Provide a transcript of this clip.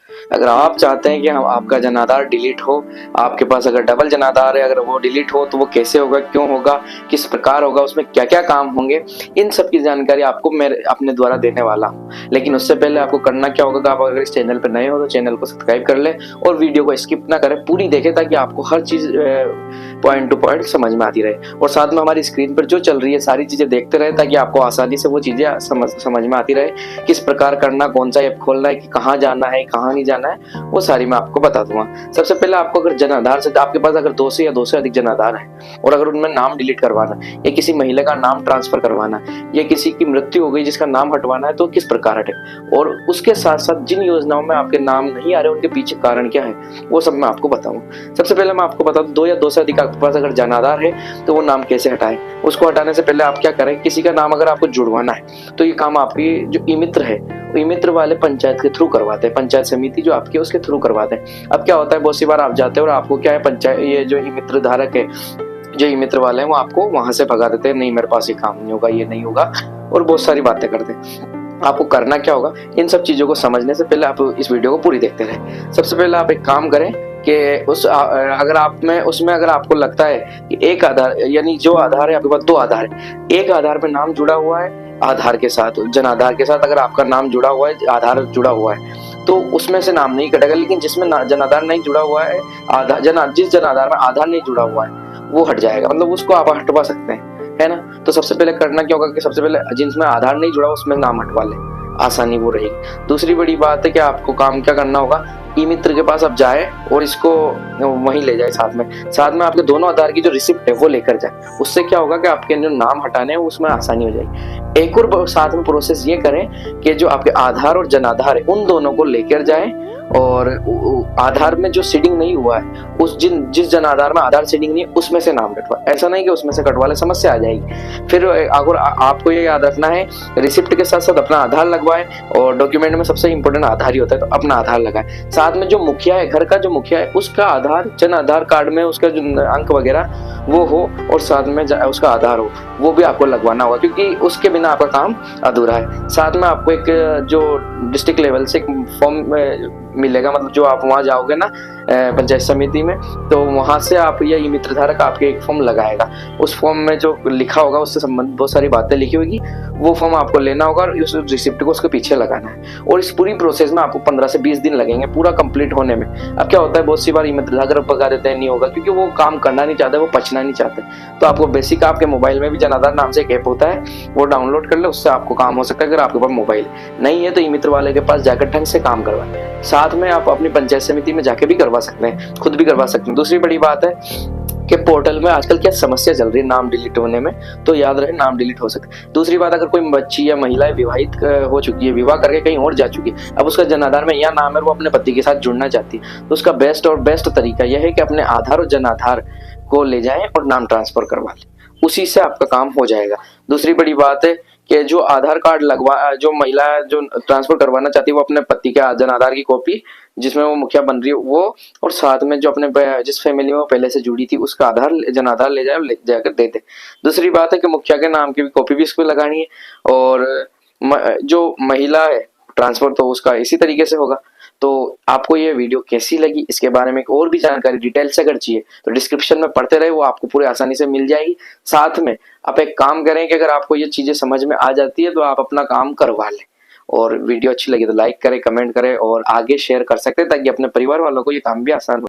अगर आप चाहते हैं कि हम आपका जन आधार डिलीट हो, आपके पास अगर डबल जन आधार है, अगर वो डिलीट हो तो वो कैसे होगा, क्यों होगा, किस प्रकार होगा, उसमें क्या क्या काम होंगे, इन सब की जानकारी आपको मैं अपने द्वारा देने वाला हूँ। लेकिन उससे पहले आपको करना क्या होगा, आप अगर इस चैनल पर नए हो तो चैनल को सब्सक्राइब कर ले और वीडियो को स्किप ना करें, पूरी देखें, ताकि आपको हर चीज पॉइंट टू पॉइंट समझ में आती रहे। और साथ में हमारी स्क्रीन पर जो चल रही है सारी चीजें देखते रहे, ताकि आपको आसानी से वो चीजें समझ में आती रहे, किस प्रकार करना, कौन सा ऐप खोलना है, कि कहाँ जाना है, कहाँ नहीं जाना है, वो सारी मैं आपको बता दूंगा। सबसे पहले आपको अगर जन आधार से, आपके पास अगर 2 से या 2 से अधिक जन आधार है और अगर उनमें नाम डिलीट करवाना या किसी महिला का नाम ट्रांसफर करवाना या किसी की मृत्यु हो गई जिसका नाम हटवाना है, तो किस प्रकार हटे, और उसके साथ साथ जिन योजनाओं में आपके नाम नहीं आ रहे उनके पीछे कारण क्या है, वो सब मैं आपको बताऊंगा। सबसे पहले मैं आपको बता दूं, 2 या 2 से अधिक आपके पास अगर जन आधार है तो वो नाम कैसे हटाएं। उसको हटाने से पहले आप क्या करें, किसी का नाम अगर आपको जुड़वाना है तो ये काम आपकी जो ई मित्र है, ई मित्र वाले पंचायत के थ्रू करवाते हैं, पंचायत समिति जो आपकी है उसके थ्रू करवाते हैं। अब क्या होता है, बहुत सी बार आप जाते हैं और आपको क्या है, पंचायत ये जो ई मित्र धारक है, जो ई मित्र वाले हैं, वो आपको वहां से भगा देते हैं, नहीं मेरे पास ये काम नहीं होगा, ये नहीं होगा, और बहुत सारी बातें करते हैं। आपको करना क्या होगा, इन सब चीजों को समझने से पहले आप इस वीडियो को पूरी देखते रहे। सबसे पहले आप एक काम करें कि अगर आप में उसमें अगर आपको लगता है कि एक आधार, यानी जो आधार है आपके पास 2 आधार है, एक आधार पे नाम जुड़ा हुआ है आधार के साथ, जन आधार के साथ अगर आपका नाम जुड़ा हुआ है, आधार जुड़ा हुआ है, तो उसमें से नाम नहीं कटेगा। लेकिन जिसमें जन आधार नहीं जुड़ा हुआ है, जिस जन आधार में आधार नहीं जुड़ा हुआ है वो हट जाएगा, मतलब उसको आप हटवा सकते हैं, है ना। तो सबसे पहले करना क्या होगा कि सबसे पहले जिसमें आधार नहीं जुड़ा उसमें नाम हटवा ले, आसानी वो रहेगी। दूसरी बड़ी बात है कि आपको काम क्या करना होगा, ई मित्र के पास आप जाए और इसको वहीं ले जाए, साथ में आपके दोनों आधार की जो रिसिप्ट है वो लेकर जाए। उससे क्या होगा कि आपके जो नाम हटाने हैं उसमें आसानी हो जाएगी। एक और साथ में प्रोसेस ये करें कि जो आपके आधार और जन आधार है उन दोनों को लेकर जाए, और आधार में जो सीडिंग नहीं हुआ है, जिस जन आधार में आधार सीडिंग नहीं है उसमें से नाम कटवा, ऐसा नहीं कि उसमें से कटवा ले, समस्या आ जाएगी। फिर अगर आपको ये याद रखना है, रिसिप्ट के साथ साथ अपना आधार लगवाए, और डॉक्यूमेंट में सबसे इंपॉर्टेंट आधार ही होता है, तो अपना आधार लगाए। साथ में जो मुखिया है, घर का जो मुखिया है, उसका आधार जन आधार कार्ड में उसका जो अंक वगैरह वो हो, और साथ में उसका आधार हो, वो भी आपको लगवाना होगा, क्योंकि उसके बिना आपका काम अधूरा है। साथ में आपको एक जो डिस्ट्रिक्ट लेवल से एक फॉर्म मिलेगा, मतलब जो आप वहां जाओगे ना पंचायत समिति में, तो वहां से आप ये ई मित्र धारक आपके एक फॉर्म लगाएगा, उस फॉर्म में जो लिखा होगा उससे संबंधित बहुत सारी बातें लिखी होगी, वो फॉर्म आपको लेना होगा और उस रिसिप्ट को उसके पीछे लगाना है। और इस पूरी प्रोसेस में आपको 15 से 20 दिन लगेंगे पूरा कंप्लीट होने में। अब क्या होता है, बहुत सी बार ई मित्र धारक भगा देते हैं, नहीं होगा, क्योंकि वो काम करना नहीं चाहते, वो पचना नहीं चाहते। तो आपको बेसिक आपके मोबाइल में भी जन आधार नाम से एक ऐप होता है, वो डाउनलोड कर ले, उससे आपको काम हो सकता है। अगर आपके पास मोबाइल नहीं है तो ई मित्र वाले के पास जाकर ढंग से काम करवाएं। साथ में आप अपनी पंचायत समिति में जाके भी करवा सकते हैं, खुद भी करवा सकते हैं। दूसरी बड़ी बात है कि पोर्टल में आजकल क्या समस्या चल रही है नाम डिलीट होने में, तो याद रहे नाम डिलीट हो सकता है। दूसरी बात, अगर कोई बच्ची या महिला विवाहित हो चुकी है, विवाह करके कहीं और जा चुकी है, अब उसका जन आधार में यह नाम है, वो अपने पति के साथ जुड़ना चाहती है, तो उसका बेस्ट तरीका यह है कि अपने आधार और जन आधार को ले जाएं और नाम ट्रांसफर करवा लें, उसी से आपका काम हो जाएगा। दूसरी बड़ी बात है कि जो आधार कार्ड जो महिला जो ट्रांसफर करवाना चाहती है, वो अपने पति के जन आधार की कॉपी जिसमें वो मुखिया बन रही है वो, और साथ में जो अपने जिस फैमिली में वो पहले से जुड़ी थी उसका आधार जन आधार ले जाए, ले जाकर दे दे। दूसरी बात है कि मुखिया के नाम की भी कॉपी भी इसको लगानी है, और जो महिला है ट्रांसफर तो उसका इसी तरीके से होगा। तो आपको ये वीडियो कैसी लगी, इसके बारे में और भी जानकारी डिटेल से अगर चाहिए तो डिस्क्रिप्शन में पढ़ते रहे, वो आपको पूरी आसानी से मिल जाएगी। साथ में आप एक काम करें कि अगर आपको ये चीजें समझ में आ जाती है तो आप अपना काम करवा लें, और वीडियो अच्छी लगी तो लाइक करें, कमेंट करें और आगे शेयर कर सकते हैं, ताकि अपने परिवार वालों को ये काम भी आसान हो।